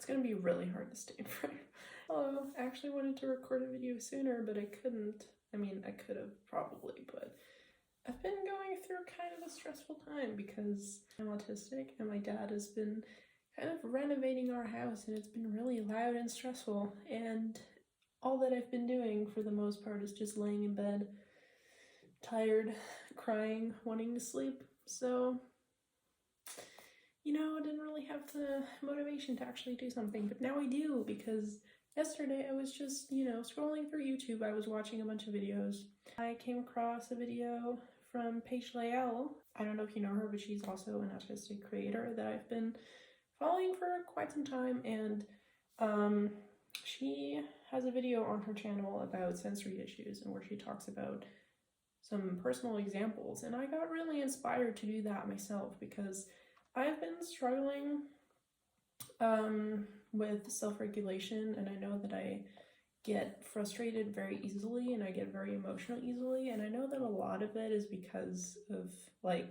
gonna be really hard to stay frame. Oh, I actually wanted to record a video sooner, but I couldn't. I mean, I could have probably, but I've been going through kind of a stressful time because I'm autistic and my dad has been kind of renovating our house and it's been really loud and stressful, and all that I've been doing for the most part is just laying in bed, tired, crying, wanting to sleep. So, you know, I didn't really have the motivation to actually do something, but now I do, because yesterday I was just, you know, scrolling through YouTube. I was watching a bunch of videos. I came across a video from Paige Lael. I don't know if you know her, but she's also an autistic creator that I've been following for quite some time, and she has a video on her channel about sensory issues and where she talks about some personal examples, and I got really inspired to do that myself because I've been struggling with self-regulation, and I know that I get frustrated very easily and I get very emotional easily, and I know that a lot of it is because of like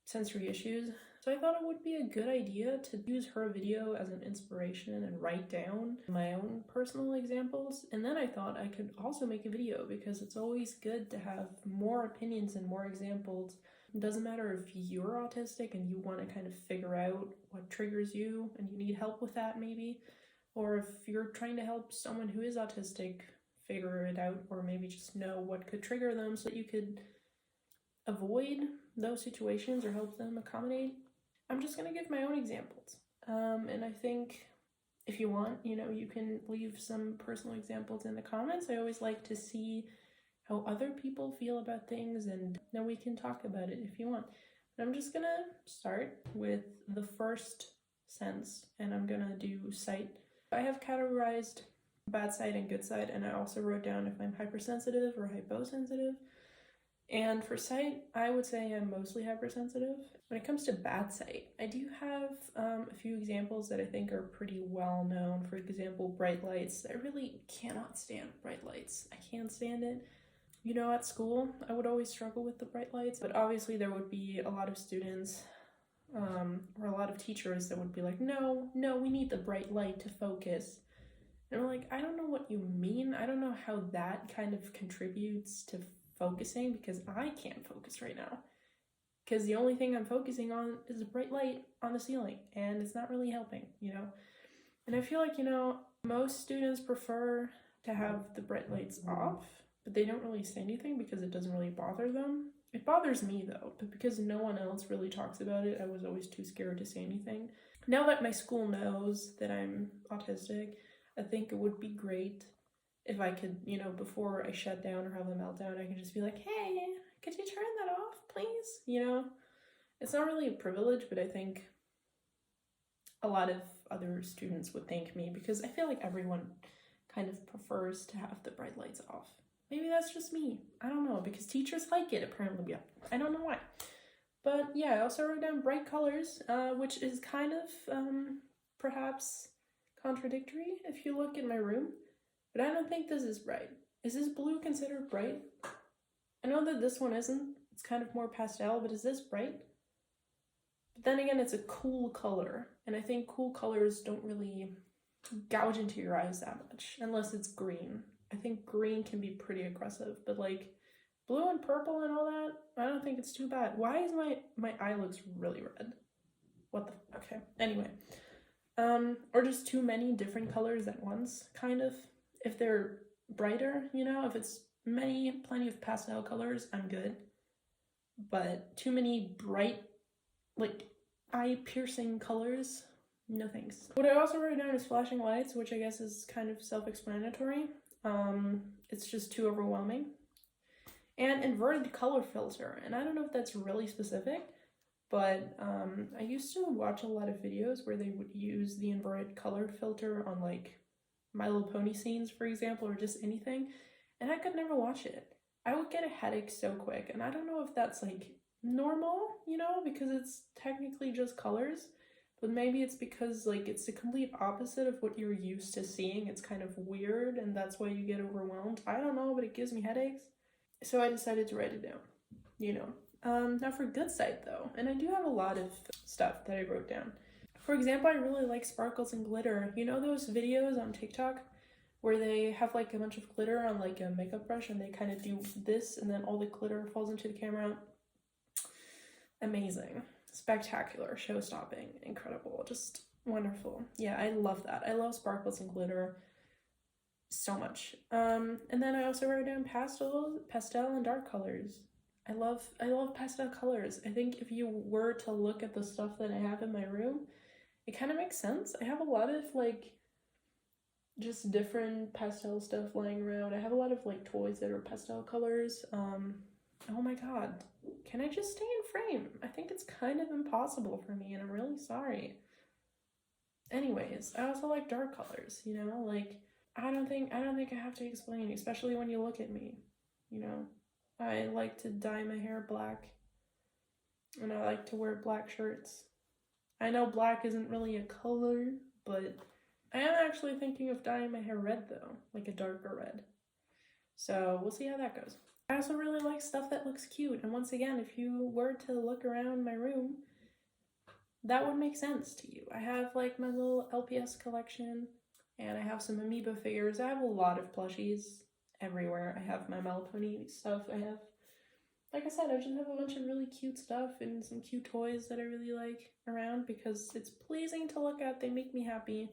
sensory issues. So I thought it would be a good idea to use her video as an inspiration and write down my own personal examples. And then I thought I could also make a video because it's always good to have more opinions and more examples. It doesn't matter if you're autistic and you want to kind of figure out what triggers you and you need help with that maybe, or if you're trying to help someone who is autistic figure it out, or maybe just know what could trigger them so that you could avoid those situations or help them accommodate. I'm just gonna give my own examples, and I think if you want, you know, you can leave some personal examples in the comments. I always like to see how other people feel about things, and then we can talk about it if you want. But I'm just gonna start with the first sense, and I'm gonna do sight. I have categorized bad sight and good sight, and I also wrote down if I'm hypersensitive or hyposensitive. And for sight, I would say I'm mostly hypersensitive. When it comes to bad sight, I do have a few examples that I think are pretty well known. For example, bright lights. I really cannot stand bright lights. I can't stand it. You know, at school, I would always struggle with the bright lights, but obviously there would be a lot of students or a lot of teachers that would be like, no, we need the bright light to focus. And I'm like, I don't know what you mean. I don't know how that kind of contributes to focusing, because I can't focus right now. Because the only thing I'm focusing on is a bright light on the ceiling, and it's not really helping, you know? And I feel like, you know, most students prefer to have the bright lights off, but they don't really say anything because it doesn't really bother them. It bothers me though, but because no one else really talks about it, I was always too scared to say anything. Now that my school knows that I'm autistic, I think it would be great if I could, you know, before I shut down or have a meltdown, I could just be like, hey, could you turn that off, please? You know, it's not really a privilege, but I think a lot of other students would thank me because I feel like everyone kind of prefers to have the bright lights off. Maybe that's just me. I don't know, because teachers like it apparently. Yeah, I don't know why. But yeah, I also wrote down bright colors, which is kind of perhaps contradictory if you look in my room. But I don't think this is bright. Is this blue considered bright? I know that this one isn't. It's kind of more pastel, but is this bright? But then again, it's a cool color. And I think cool colors don't really gouge into your eyes that much, unless it's green. I think green can be pretty aggressive, but like blue and purple and all that, I don't think it's too bad. Why is my eye looks really red? What the, okay. Anyway, or just too many different colors at once, kind of. If they're brighter, you know, if it's plenty of pastel colors, I'm good. But too many bright, like, eye-piercing colors, no thanks. What I also wrote down is flashing lights, which I guess is kind of self-explanatory. It's just too overwhelming. And inverted color filter, and I don't know if that's really specific, but I used to watch a lot of videos where they would use the inverted color filter on like My Little Pony scenes, for example, or just anything, and I could never watch it. I would get a headache so quick, and I don't know if that's like normal, you know, because it's technically just colors, but maybe it's because like it's the complete opposite of what you're used to seeing. It's kind of weird, and that's why you get overwhelmed. I don't know, but it gives me headaches. So I decided to write it down, you know. Now for good sight though, and I do have a lot of stuff that I wrote down. For example, I really like sparkles and glitter. You know those videos on TikTok where they have like a bunch of glitter on like a makeup brush and they kind of do this and then all the glitter falls into the camera? Amazing. Spectacular. Show-stopping. Incredible. Just wonderful. Yeah, I love that. I love sparkles and glitter so much. And then I also wrote down pastel and dark colors. I love pastel colors. I think if you were to look at the stuff that I have in my room, it kind of makes sense. I have a lot of like just different pastel stuff lying around. I have a lot of like toys that are pastel colors. Oh my god, can I just stay in frame? I think it's kind of impossible for me and I'm really sorry. Anyways, I also like dark colors, you know, like I don't think I have to explain, especially when you look at me, you know. I like to dye my hair black and I like to wear black shirts. I know black isn't really a color, but I am actually thinking of dyeing my hair red though, like a darker red. So we'll see how that goes. I also really like stuff that looks cute, and once again, if you were to look around my room, that would make sense to you. I have like my little LPS collection, and I have some Amiibo figures. I have a lot of plushies everywhere. I have my My Little Pony stuff. I have, like I said, I just have a bunch of really cute stuff and some cute toys that I really like around because it's pleasing to look at. They make me happy.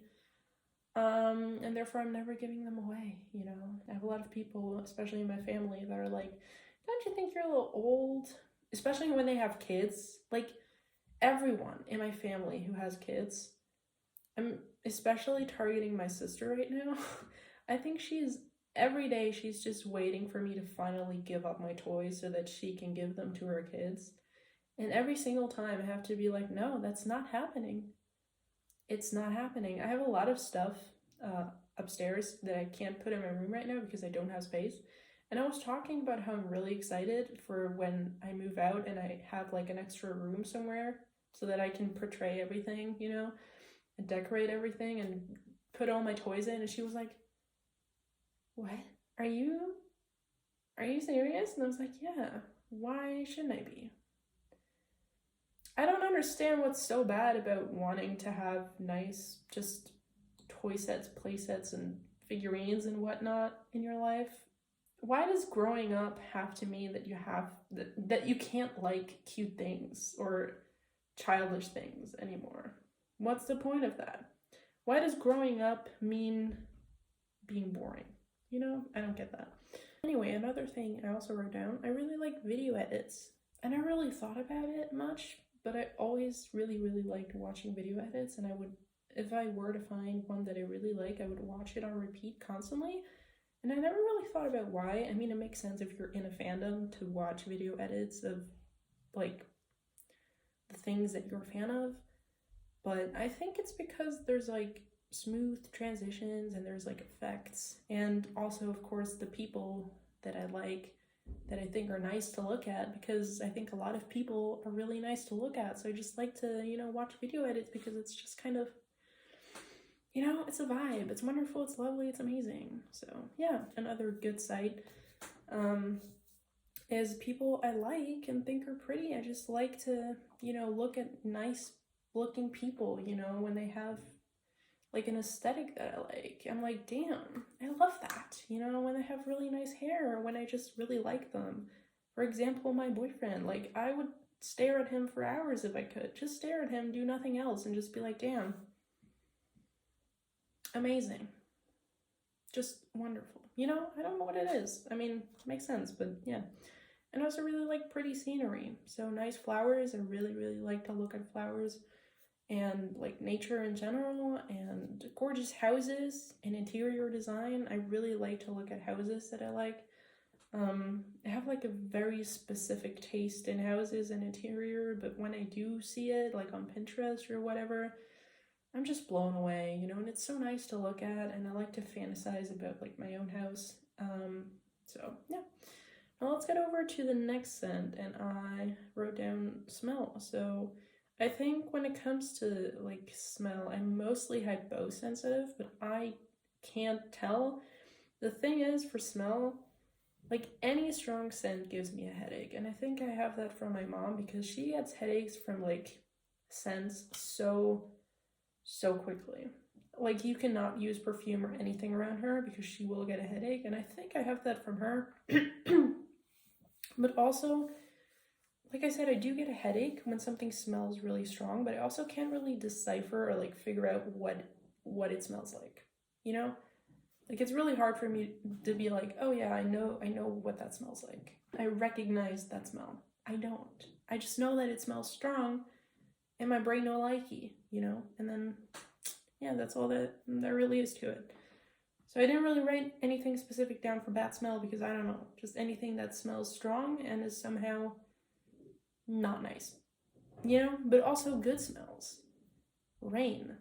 And therefore I'm never giving them away, you know. I have a lot of people, especially in my family, that are like, don't you think you're a little old? Especially when they have kids. Like, everyone in my family who has kids, I'm especially targeting my sister right now. I think every day she's just waiting for me to finally give up my toys so that she can give them to her kids. And every single time I have to be like, no, that's not happening. It's not happening. I have a lot of stuff upstairs that I can't put in my room right now because I don't have space. And I was talking about how I'm really excited for when I move out and I have like an extra room somewhere so that I can portray everything, you know, and decorate everything and put all my toys in. And she was like, what? Are you serious? And I was like, yeah, why shouldn't I be? I don't understand what's so bad about wanting to have nice just toy sets, play sets, and figurines and whatnot in your life. Why does growing up have to mean that that you can't like cute things or childish things anymore? What's the point of that? Why does growing up mean being boring? You know, I don't get that. Anyway, another thing I also wrote down, I really like video edits. I never really thought about it much, but I always really, really liked watching video edits, and I would, if I were to find one that I really like, I would watch it on repeat constantly. And I never really thought about why. I mean, it makes sense if you're in a fandom to watch video edits of, like, the things that you're a fan of. But I think it's because there's, like, smooth transitions and there's, like, effects. And also, of course, the people that I like, that I think are nice to look at, because I think a lot of people are really nice to look at. So I just like to, you know, watch video edits because it's just kind of, you know, it's a vibe. It's wonderful, it's lovely, it's amazing. So yeah, another good site is people I like and think are pretty. I just like to, you know, look at nice looking people, you know, when they have like an aesthetic that I like. I'm like, damn, I love that. You know, when they have really nice hair or when I just really like them. For example, my boyfriend, like I would stare at him for hours if I could. Just stare at him, do nothing else, and just be like, damn, amazing. Just wonderful. You know, I don't know what it is. I mean, it makes sense, but yeah. And I also really like pretty scenery. So nice flowers. I really, really like to look at flowers and like nature in general, and gorgeous houses and interior design. I really like to look at houses that I like. I have like a very specific taste in houses and interior, but when I do see it like on Pinterest or whatever, I'm just blown away, you know, and it's so nice to look at, and I like to fantasize about like my own house. So yeah. Now let's get over to the next scent, and I wrote down smell. So I think when it comes to like smell, I'm mostly hyposensitive, but I can't tell. The thing is, for smell, like any strong scent gives me a headache, and I think I have that from my mom because she gets headaches from like scents so so quickly. Like, you cannot use perfume or anything around her because she will get a headache, and I think I have that from her. But also, like I said, I do get a headache when something smells really strong, but I also can't really decipher or like figure out what it smells like, you know? Like, it's really hard for me to be like, oh yeah, I know what that smells like. I recognize that smell. I don't. I just know that it smells strong, and my brain no likey, you know? And then, yeah, that's all that really is to it. So I didn't really write anything specific down for bad smell because I don't know, just anything that smells strong and is somehow not nice, you know? But also good smells. Rain.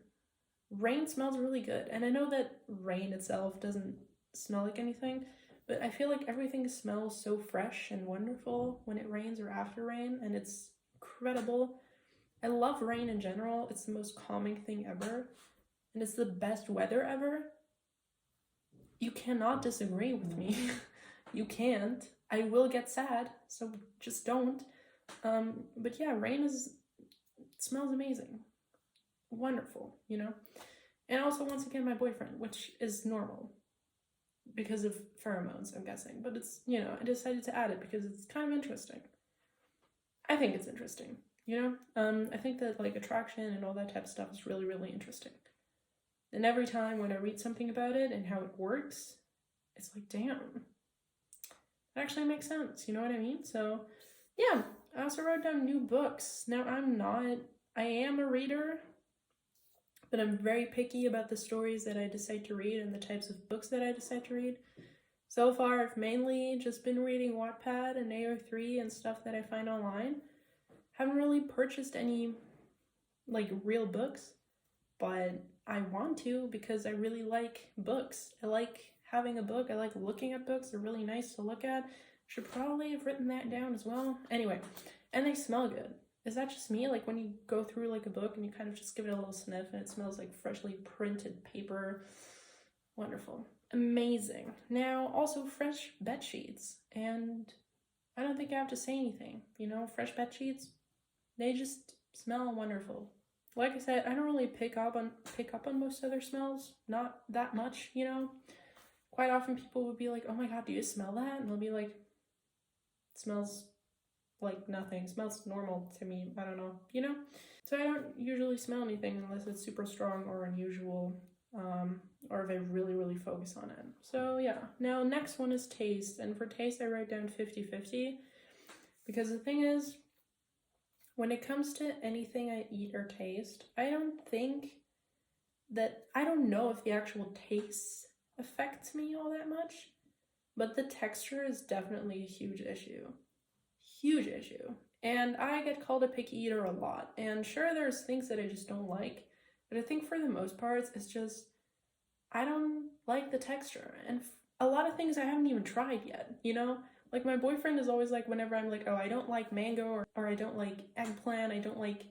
Rain smells really good, and I know that rain itself doesn't smell like anything, but I feel like everything smells so fresh and wonderful when it rains or after rain, and it's incredible. I love rain in general. It's the most calming thing ever, and it's the best weather ever. You cannot disagree with me. You can't. I will get sad, so just don't. But yeah, rain smells amazing. Wonderful, you know? And also, once again, my boyfriend, which is normal because of pheromones, I'm guessing. But it's, you know, I decided to add it because it's kind of interesting. I think it's interesting, you know? I think that, like, attraction and all that type of stuff is really, really interesting. And every time when I read something about it and how it works, it's like, damn, it actually makes sense, you know what I mean? So, yeah, I also wrote down new books. Now, I am a reader, but I'm very picky about the stories that I decide to read and the types of books that I decide to read. So far, I've mainly just been reading Wattpad and AO3 and stuff that I find online. Haven't really purchased any, like, real books, but I want to because I really like books. I like having a book. I like looking at books. They're really nice to look at. Should probably have written that down as well. Anyway, and they smell good. Is that just me? Like, when you go through like a book and you kind of just give it a little sniff and it smells like freshly printed paper. Wonderful. Amazing. Now, also fresh bed sheets. And I don't think I have to say anything. You know, fresh bed sheets, they just smell wonderful. Like I said, I don't really pick up on most other smells. Not that much, you know. Quite often people would be like, oh my god, do you smell that? And they'll be like, it smells like nothing. It smells normal to me. I don't know, you know? So I don't usually smell anything unless it's super strong or unusual, or if I really, really focus on it. So yeah. Now, next one is taste. And for taste, I write down 50-50. Because the thing is, when it comes to anything I eat or taste, I don't know if the actual taste affects me all that much, but the texture is definitely a huge issue. Huge issue. And I get called a picky eater a lot. And sure, there's things that I just don't like, but I think for the most part, it's just, I don't like the texture. And a lot of things I haven't even tried yet, you know? Like, my boyfriend is always like, whenever I'm like, oh, I don't like mango, or I don't like eggplant, I don't like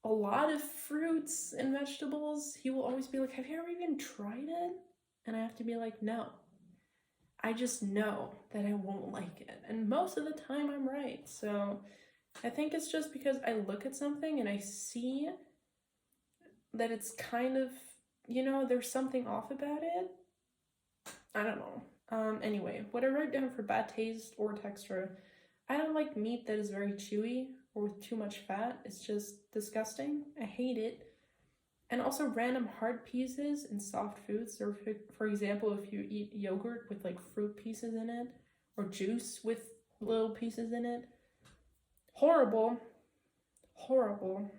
a lot of fruits and vegetables, he will always be like, have you ever even tried it? And I have to be like, no. I just know that I won't like it. And most of the time I'm right. So I think it's just because I look at something and I see that it's kind of, you know, there's something off about it. I don't know. Anyway, what I wrote down for bad taste or texture, I don't like meat that is very chewy or with too much fat. It's just disgusting. I hate it. And also random hard pieces in soft foods. Or for example, if you eat yogurt with like fruit pieces in it, or juice with little pieces in it. Horrible. Horrible.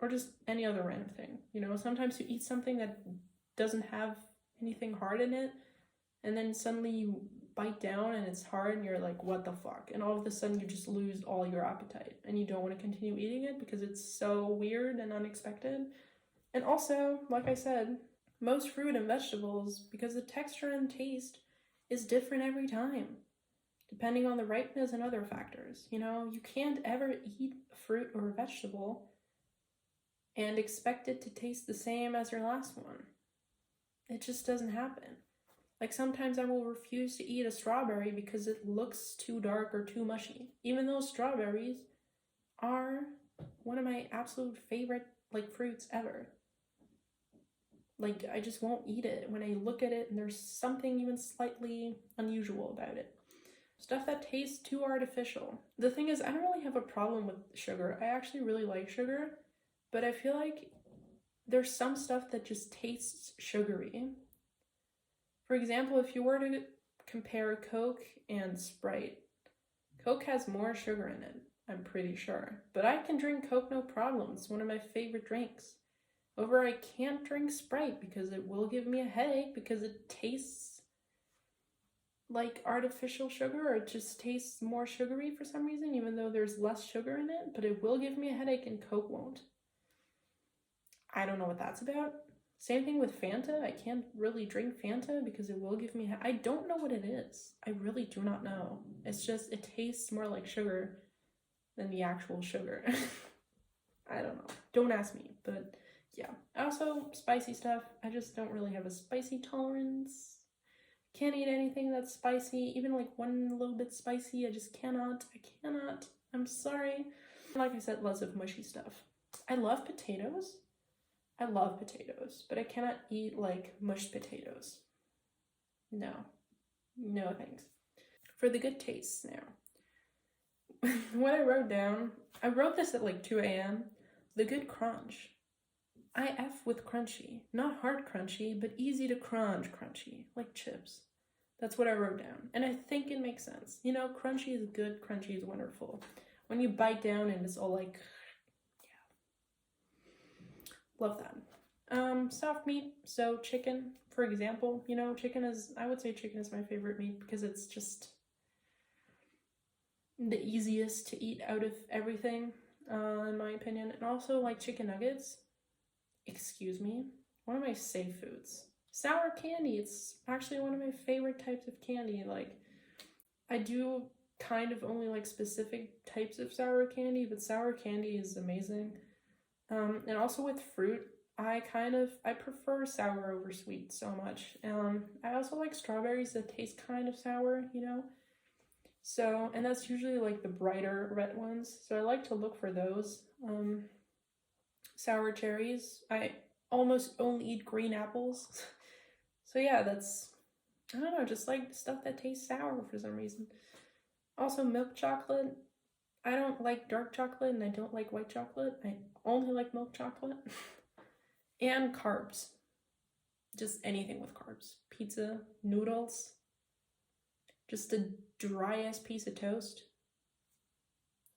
Or just any other random thing. You know, sometimes you eat something that doesn't have anything hard in it, and then suddenly you bite down and it's hard and you're like, what the fuck? And all of a sudden you just lose all your appetite and you don't want to continue eating it because it's so weird and unexpected. And also, like I said, most fruit and vegetables, because the texture and taste is different every time, depending on the ripeness and other factors. You know, you can't ever eat a fruit or a vegetable and expect it to taste the same as your last one. It just doesn't happen. Like, sometimes I will refuse to eat a strawberry because it looks too dark or too mushy, even though strawberries are one of my absolute favorite, like, fruits ever. Like, I just won't eat it when I look at it and there's something even slightly unusual about it. Stuff that tastes too artificial. The thing is, I don't really have a problem with sugar. I actually really like sugar, but I feel like there's some stuff that just tastes sugary. For example, if you were to compare Coke and Sprite, Coke has more sugar in it, I'm pretty sure. But I can drink Coke no problem. It's one of my favorite drinks. However, I can't drink Sprite because it will give me a headache because it tastes like artificial sugar, or it just tastes more sugary for some reason, even though there's less sugar in it, but it will give me a headache and Coke won't. I don't know what that's about. Same thing with Fanta. I can't really drink Fanta because it will give me I don't know what it is. I really do not know. It's just, it tastes more like sugar than the actual sugar. I don't know. Don't ask me, but yeah. Also, spicy stuff. I just don't really have a spicy tolerance. Can't eat anything that's spicy, even like one little bit spicy. I just cannot. I cannot. I'm sorry. Like I said, lots of mushy stuff. I love potatoes. I love potatoes, but I cannot eat like mushed potatoes. No. No thanks. For the good tastes now. What I wrote this at like 2 a.m. The good crunch. I F with crunchy. Not hard crunchy, but easy to crunch crunchy, like chips. That's what I wrote down. And I think it makes sense. You know, crunchy is good, crunchy is wonderful. When you bite down and it's all like, yeah. Love that. Soft meat, so chicken, for example. You know, I would say chicken is my favorite meat because it's just the easiest to eat out of everything, in my opinion. And also, like, chicken nuggets. Excuse me, one of my safe foods. Sour candy, it's actually one of my favorite types of candy. Like, I do kind of only like specific types of sour candy, but sour candy is amazing. And also with fruit, I prefer sour over sweet so much. I also like strawberries that taste kind of sour, you know? So, and that's usually like the brighter red ones. So I like to look for those. Sour cherries. I almost only eat green apples. So yeah, that's, I don't know, just like stuff that tastes sour for some reason. Also milk chocolate. I don't like dark chocolate and I don't like white chocolate. I only like milk chocolate. And carbs. Just anything with carbs. Pizza, noodles. Just a dry ass piece of toast.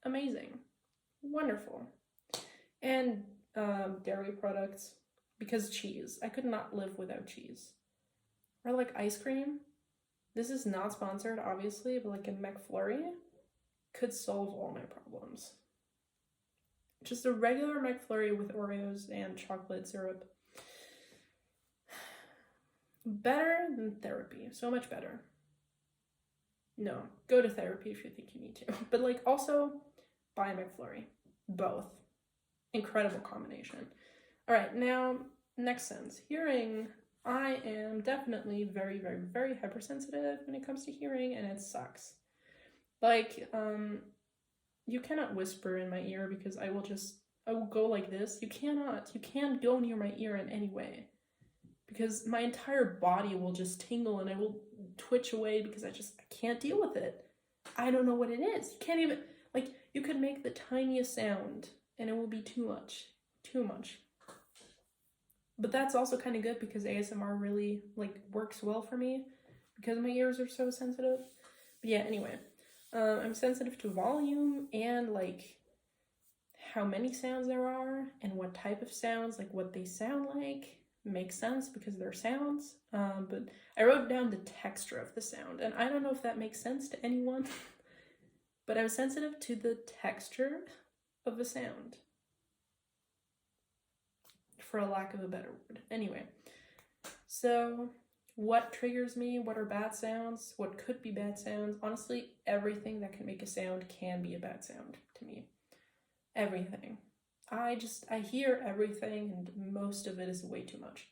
Amazing. Wonderful. And dairy products, because cheese. I could not live without cheese. Or like ice cream. This is not sponsored, obviously, but like a McFlurry could solve all my problems. Just a regular McFlurry with Oreos and chocolate syrup. Better than therapy. So much better. No, go to therapy if you think you need to. But like, also buy a McFlurry. Both. Incredible combination. All right, now next sense. Hearing. I am definitely very, very, very hypersensitive when it comes to hearing, and it sucks. Like, you cannot whisper in my ear because I will go like this. You can't go near my ear in any way because my entire body will just tingle and I will twitch away because I can't deal with it. I don't know what it is. You can't even, like, you could make the tiniest sound and it will be too much. But that's also kind of good because ASMR really, like, works well for me because my ears are so sensitive. But yeah, anyway, I'm sensitive to volume and, like, how many sounds there are and what type of sounds, like, what they sound like makes sense because they're sounds. But I wrote down the texture of the sound, and I don't know if that makes sense to anyone, but I'm sensitive to the texture of a sound. For a lack of a better word. Anyway, so what triggers me? What are bad sounds? What could be bad sounds? Honestly, everything that can make a sound can be a bad sound to me. Everything. I hear everything and most of it is way too much.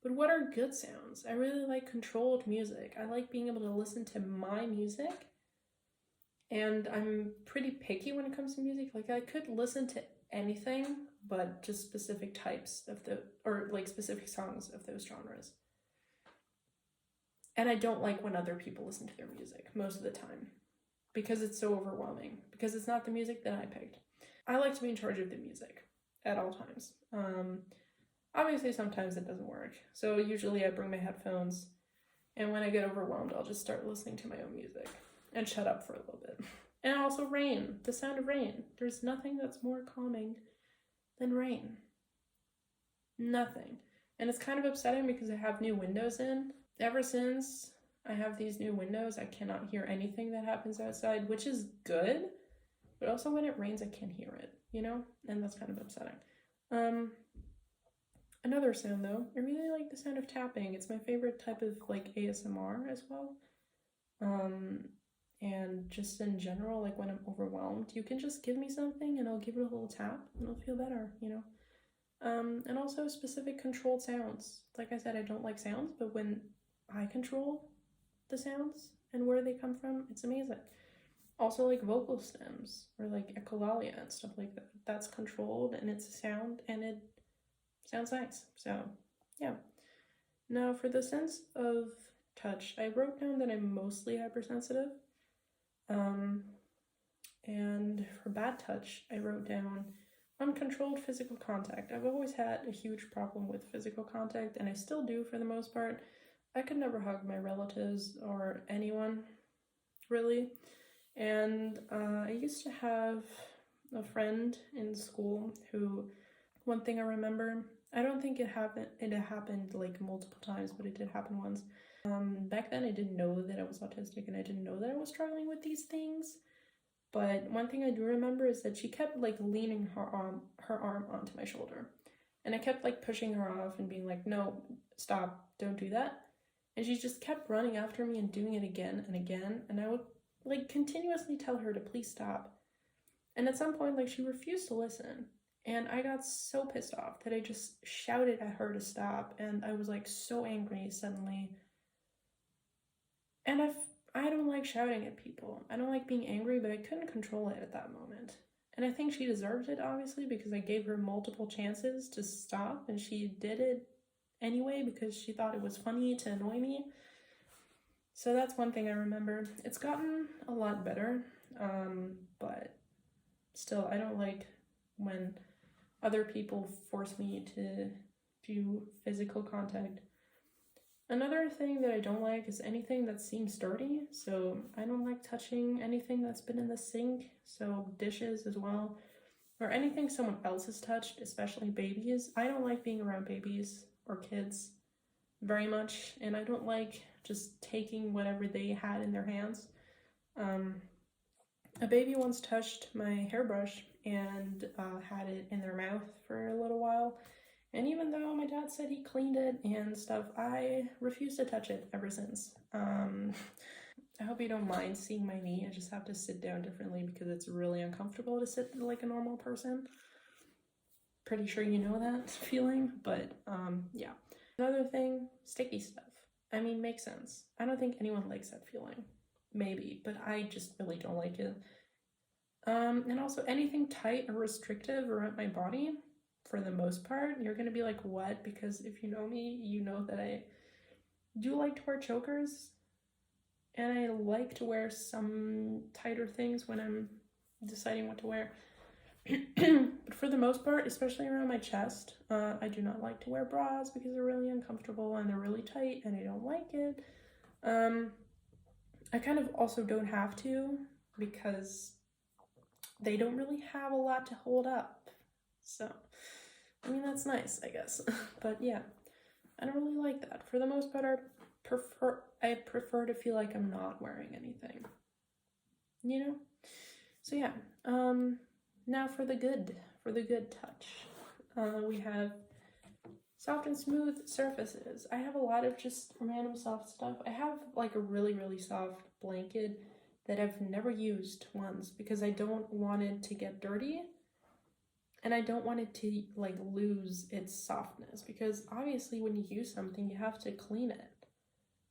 But what are good sounds? I really like controlled music. I like being able to listen to my music. And I'm pretty picky when it comes to music. Like, I could listen to anything but just specific types of or like specific songs of those genres. And I don't like when other people listen to their music most of the time because it's so overwhelming, because it's not the music that I picked. I like to be in charge of the music at all times. Obviously sometimes it doesn't work. So usually I bring my headphones, and when I get overwhelmed, I'll just start listening to my own music and shut up for a little bit. And also rain, the sound of rain. There's nothing that's more calming than rain. Nothing. And it's kind of upsetting because I have new windows in. Ever since I have these new windows, I cannot hear anything that happens outside, which is good, but also when it rains, I can't hear it, you know? And that's kind of upsetting. Another sound though, I really like the sound of tapping. It's my favorite type of like ASMR as well. And just in general, like when I'm overwhelmed, you can just give me something and I'll give it a little tap and it'll feel better, you know? And also specific controlled sounds. Like I said, I don't like sounds, but when I control the sounds and where they come from, it's amazing. Also like vocal stems or like echolalia and stuff like that. That's controlled and it's a sound and it sounds nice. So yeah. Now for the sense of touch, I wrote down that I'm mostly hypersensitive. And for bad touch, I wrote down uncontrolled physical contact. I've always had a huge problem with physical contact, and I still do for the most part. I could never hug my relatives or anyone, really. And I used to have a friend in school who, one thing I remember, I don't think it happened like multiple times, but it did happen once. Back then I didn't know that I was autistic and I didn't know that I was struggling with these things. But one thing I do remember is that she kept like leaning her arm onto my shoulder. And I kept like pushing her off and being like, no, stop, don't do that. And she just kept running after me and doing it again and again. And I would like continuously tell her to please stop. And at some point, like she refused to listen. And I got so pissed off that I just shouted at her to stop. And I was like so angry suddenly. And I don't like shouting at people. I don't like being angry, but I couldn't control it at that moment. And I think she deserved it, obviously, because I gave her multiple chances to stop, and she did it anyway because she thought it was funny to annoy me. So that's one thing I remember. It's gotten a lot better, but still, I don't like when other people force me to do physical contact. Another thing that I don't like is anything that seems dirty. So I don't like touching anything that's been in the sink, so dishes as well, or anything someone else has touched, especially babies. I don't like being around babies or kids very much, and I don't like just taking whatever they had in their hands. A baby once touched my hairbrush and had it in their mouth for a little while. And even though my dad said he cleaned it and stuff, I refused to touch it ever since. I hope you don't mind seeing my knee. I just have to sit down differently because it's really uncomfortable to sit like a normal person. Pretty sure you know that feeling, but yeah. Another thing, sticky stuff. I mean, makes sense. I don't think anyone likes that feeling. Maybe, but I just really don't like it. And also anything tight or restrictive around my body, for the most part, you're gonna be like, what? Because if you know me, you know that I do like to wear chokers, and I like to wear some tighter things when I'm deciding what to wear. But for the most part, especially around my chest, I do not like to wear bras because they're really uncomfortable and they're really tight and I don't like it. I kind of also don't have to because they don't really have a lot to hold up. So, I mean, that's nice, I guess. But yeah, I don't really like that. For the most part, I prefer to feel like I'm not wearing anything, you know? So yeah, now for the good touch. We have soft and smooth surfaces. I have a lot of just random soft stuff. I have like a really, really soft blanket that I've never used once because I don't want it to get dirty. And I don't want it to like lose its softness because obviously when you use something, you have to clean it.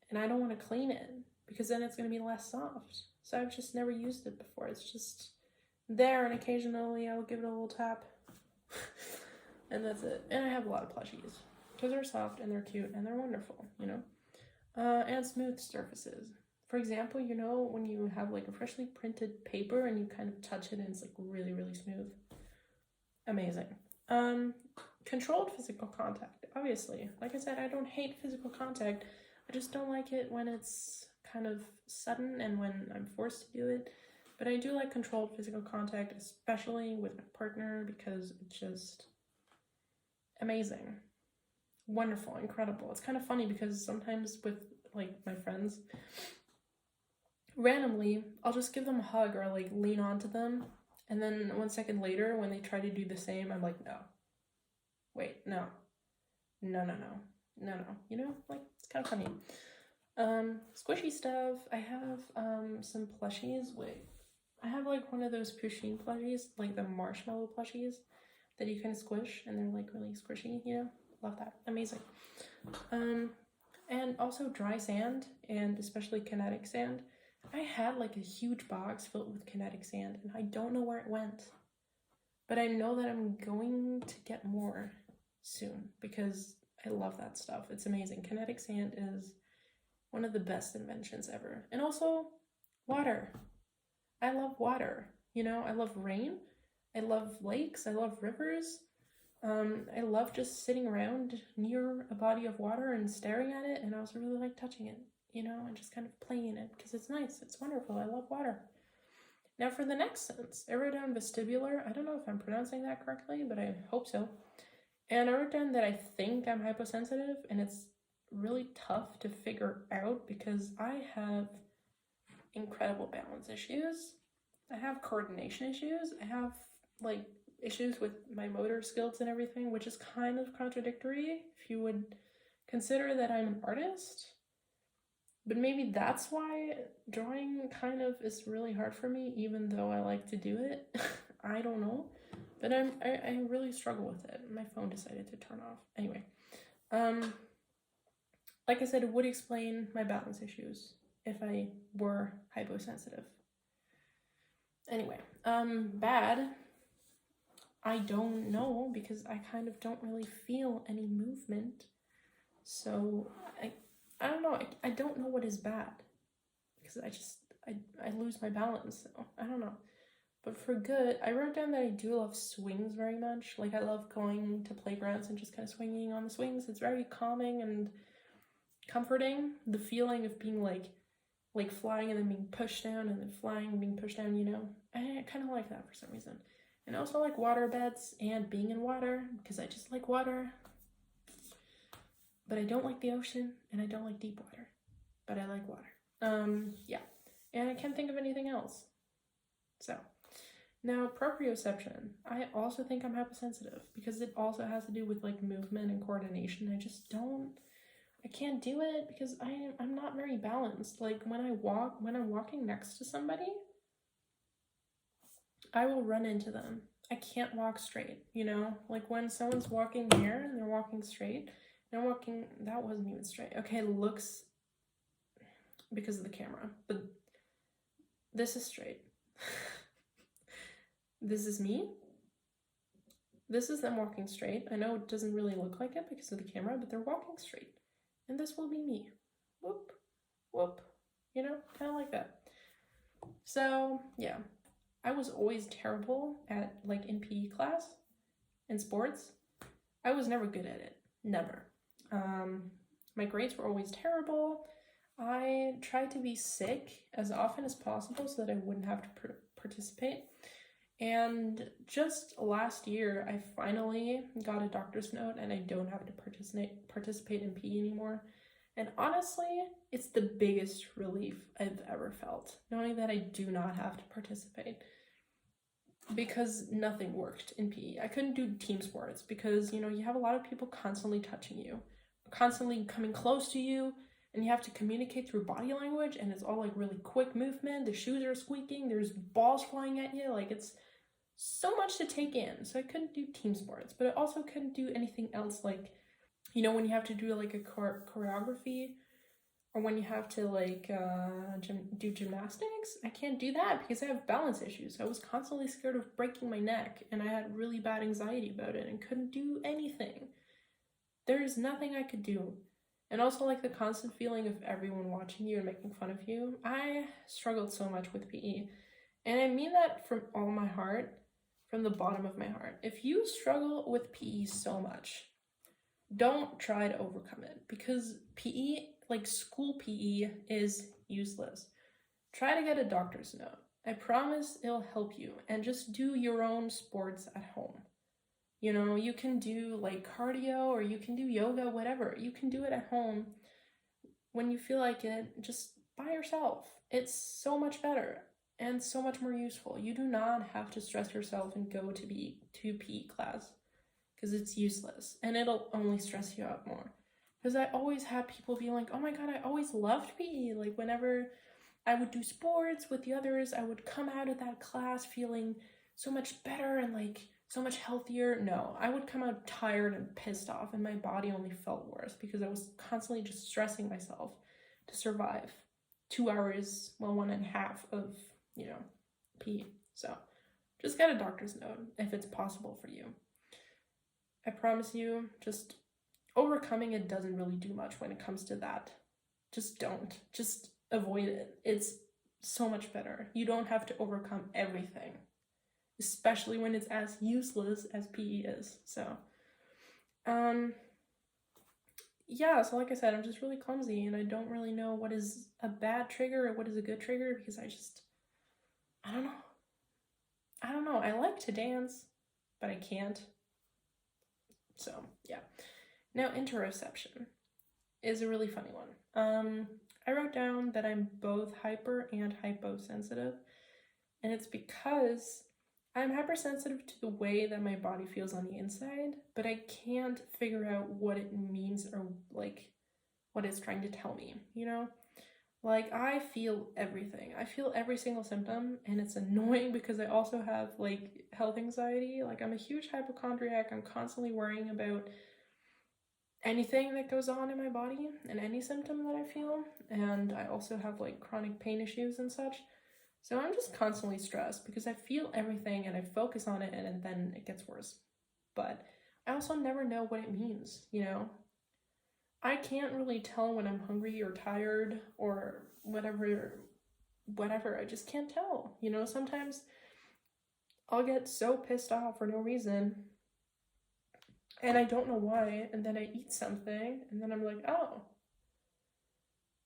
And I don't want to clean it because then it's going to be less soft. So I've just never used it before. It's just there and occasionally I'll give it a little tap. And that's it. And I have a lot of plushies because they're soft and they're cute and they're wonderful, you know? And smooth surfaces. For example, you know, when you have like a freshly printed paper and you kind of touch it and it's like really, really smooth. Amazing. Controlled physical contact, obviously. Like I said, I don't hate physical contact. I just don't like it when it's kind of sudden and when I'm forced to do it. But I do like controlled physical contact, especially with my partner, because it's just amazing. Wonderful, incredible. It's kind of funny because sometimes with like my friends, randomly, I'll just give them a hug or like lean onto them. And then 1 second later, when they try to do the same, I'm like, no. Wait, no. No. You know, like, it's kind of funny. Squishy stuff. I have some plushies. Wait. I have like one of those Pusheen plushies, like the marshmallow plushies that you can squish and they're like really squishy, you know? Love that. Amazing. And also dry sand and especially kinetic sand. I had like a huge box filled with kinetic sand and I don't know where it went. But I know that I'm going to get more soon because I love that stuff. It's amazing. Kinetic sand is one of the best inventions ever. And also water. I love water. You know, I love rain. I love lakes. I love rivers. I love just sitting around near a body of water and staring at it, and I also really like touching it, you know, and just kind of playing in it because it's nice. It's wonderful. I love water. Now for the next sense, I wrote down vestibular. I don't know if I'm pronouncing that correctly, but I hope so. And I wrote down that I think I'm hyposensitive, and it's really tough to figure out because I have incredible balance issues. I have coordination issues. I have like issues with my motor skills and everything, which is kind of contradictory if you would consider that I'm an artist. But maybe that's why drawing kind of is really hard for me, even though I like to do it. I don't know. But I really struggle with it. My phone decided to turn off. Anyway. Like I said, it would explain my balance issues if I were hyposensitive. Anyway, bad. I don't know because I kind of don't really feel any movement. So I don't know. I don't know what is bad because I lose my balance. So I don't know. But for good, I wrote down that I do love swings very much. Like I love going to playgrounds and just kind of swinging on the swings. It's very calming and comforting. The feeling of being like flying and then being pushed down and then flying and being pushed down, you know. I kind of like that for some reason. And I also like water beds and being in water because I just like water. But I don't like the ocean and I don't like deep water. But I like water. Yeah. And I can't think of anything else. So, now proprioception. I also think I'm hyposensitive because it also has to do with like movement and coordination. I can't do it because I'm not very balanced. Like when I'm walking next to somebody, I will run into them. I can't walk straight, you know? Like when someone's walking here and they're walking straight, and I'm walking, that wasn't even straight. Okay, it looks because of the camera, but this is straight. This is me. This is them walking straight. I know it doesn't really look like it because of the camera, but they're walking straight. And this will be me. Whoop, whoop. You know, kind of like that. So, yeah. I was always terrible at, like, in PE class, in sports. I was never good at it. Never. My grades were always terrible. I tried to be sick as often as possible so that I wouldn't have to participate. And just last year, I finally got a doctor's note and I don't have to participate in PE anymore. And honestly, it's the biggest relief I've ever felt, knowing that I do not have to participate. Because nothing worked in PE. I couldn't do team sports because, you know, you have a lot of people constantly touching you, constantly coming close to you, and you have to communicate through body language, and it's all like really quick movement. The shoes are squeaking, there's balls flying at you, like it's so much to take in. So I couldn't do team sports, but I also couldn't do anything else, like, you know, when you have to do like a choreography or when you have to like do gymnastics, I can't do that because I have balance issues. I was constantly scared of breaking my neck, and I had really bad anxiety about it and couldn't do anything. There's nothing I could do. And also like the constant feeling of everyone watching you and making fun of you. I struggled so much with PE. And I mean that from all my heart, from the bottom of my heart. If you struggle with PE so much, don't try to overcome it, because PE, like school PE, is useless. Try to get a doctor's note. I promise it'll help you, and just do your own sports at home. You know, you can do like cardio, or you can do yoga, whatever. You can do it at home when you feel like it, just by yourself. It's so much better and so much more useful. You do not have to stress yourself and go to PE class, because it's useless and it'll only stress you out more. Because I always had people be like, oh my god, I always loved PE. Like whenever I would do sports with the others, I would come out of that class feeling so much better and like so much healthier. No, I would come out tired and pissed off, and my body only felt worse because I was constantly just stressing myself to survive 2 hours, well, 1.5 of, PE. So just get a doctor's note if it's possible for you. I promise you, just overcoming it doesn't really do much when it comes to that. Just don't. Just avoid it. It's so much better. You don't have to overcome everything, especially when it's as useless as PE is. So, yeah, so like I said, I'm just really clumsy, and I don't really know what is a bad trigger or what is a good trigger, because I don't know. I like to dance, but I can't. So, yeah. Now, interoception is a really funny one. I wrote down that I'm both hyper and hyposensitive, and it's because I'm hypersensitive to the way that my body feels on the inside, but I can't figure out what it means or like what it's trying to tell me, Like I feel everything. I feel every single symptom, and it's annoying because I also have like health anxiety. Like I'm a huge hypochondriac. I'm constantly worrying about anything that goes on in my body and any symptom that I feel. And I also have like chronic pain issues and such. So I'm just constantly stressed because I feel everything and I focus on it, and then it gets worse. But I also never know what it means, I can't really tell when I'm hungry or tired or whatever. I just can't tell, Sometimes I'll get so pissed off for no reason, and I don't know why, and then I eat something, and then I'm like, oh,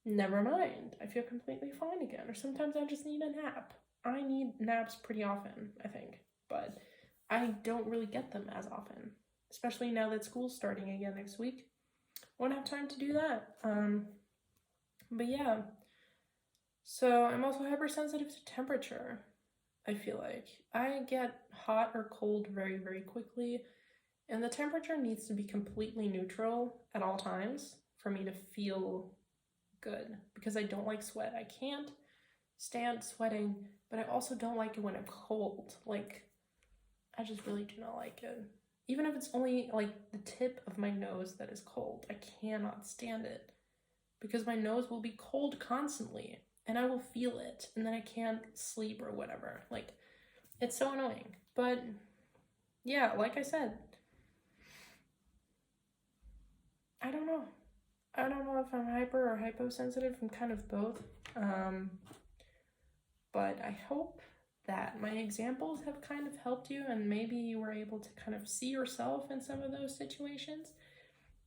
never mind, I feel completely fine again. Or sometimes I just need a nap. I need naps pretty often, I think, but I don't really get them as often, especially now that school's starting again next week. Won't have time to do that. But yeah, so I'm also hypersensitive to temperature. I feel like I get hot or cold very, very quickly, and the temperature needs to be completely neutral at all times for me to feel good, because I don't like sweat. I can't stand sweating, but I also don't like it when I'm cold. Like, I just really do not like it. Even if it's only like the tip of my nose that is cold, I cannot stand it, because my nose will be cold constantly and I will feel it, and then I can't sleep or whatever. Like, it's so annoying. But yeah, like I said, I don't know if I'm hyper or hyposensitive. I'm kind of both. But I hope that my examples have kind of helped you, and maybe you were able to kind of see yourself in some of those situations.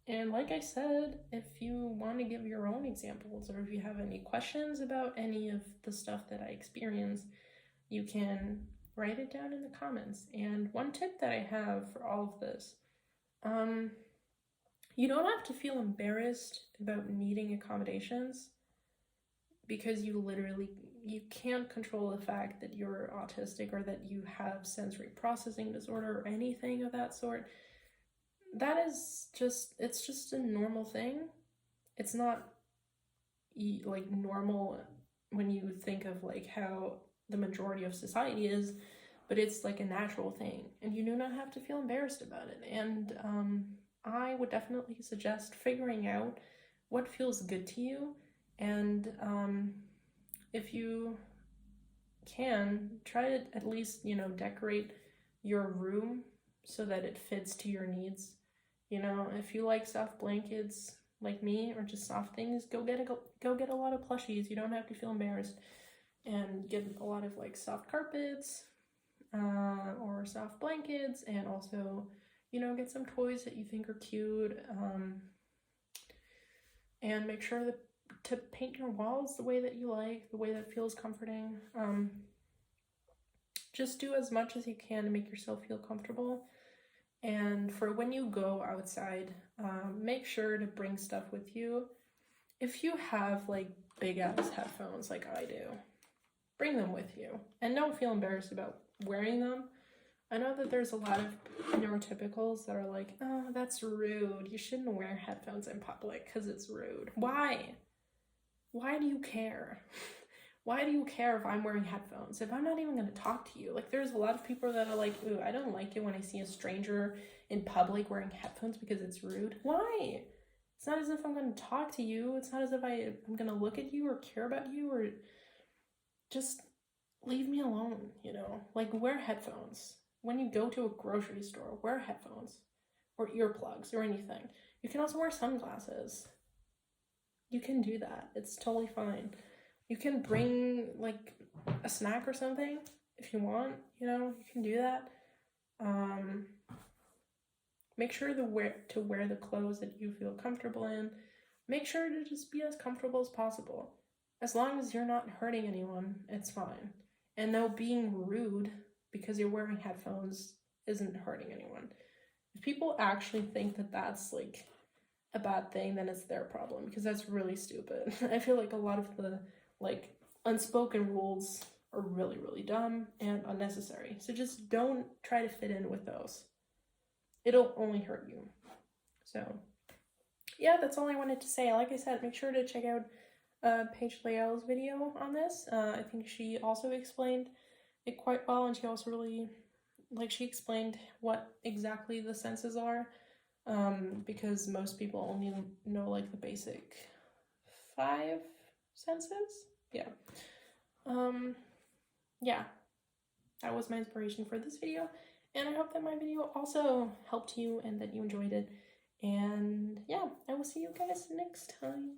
And like I said, if you want to give your own examples, or if you have any questions about any of the stuff that I experience, you can write it down in the comments. And one tip that I have for all of this, you don't have to feel embarrassed about needing accommodations, because you can't control the fact that you're autistic or that you have sensory processing disorder or anything of that sort. That is it's just a normal thing. It's not like normal when you think of like how the majority of society is, but it's like a natural thing, and you do not have to feel embarrassed about it. And I would definitely suggest figuring out what feels good to you And if you can, try to at least, you know, decorate your room so that it fits to your needs. You know, if you like soft blankets like me, or just soft things, go get a lot of plushies. You don't have to feel embarrassed, and get a lot of like soft carpets or soft blankets, and also, you know, get some toys that you think are cute, and make sure to paint your walls the way that you like, the way that feels comforting. Just do as much as you can to make yourself feel comfortable. And for when you go outside, make sure to bring stuff with you. If you have like big ass headphones like I do, bring them with you, and don't feel embarrassed about wearing them. I know that there's a lot of neurotypicals that are like, oh, that's rude. You shouldn't wear headphones in public because it's rude. Why? Why do you care? Why do you care if I'm wearing headphones? If I'm not even going to talk to you? Like, there's a lot of people that are like, ooh, I don't like it when I see a stranger in public wearing headphones because it's rude. Why? It's not as if I'm going to talk to you. It's not as if I'm going to look at you or care about you, or just leave me alone, you know? Like, wear headphones. When you go to a grocery store, wear headphones or earplugs or anything. You can also wear sunglasses. You can do that. It's totally fine. You can bring like a snack or something if you want, you know, you can do that. Make sure to wear the clothes that you feel comfortable in. Make sure to just be as comfortable as possible. As long as you're not hurting anyone, it's fine. And no, being rude because you're wearing headphones isn't hurting anyone. If people actually think that that's like a bad thing, then it's their problem, because that's really stupid. I feel like a lot of the like unspoken rules are really, really dumb and unnecessary. So just don't try to fit in with those. It'll only hurt you. So yeah, that's all I wanted to say. Like I said, make sure to check out Paige Leal's video on this. I think she also explained it quite well, and she also really, like, she explained what exactly the senses are, because most people only know like the basic 5 senses. Yeah. Yeah, that was my inspiration for this video, and I hope that my video also helped you and that you enjoyed it. And yeah, I will see you guys next time.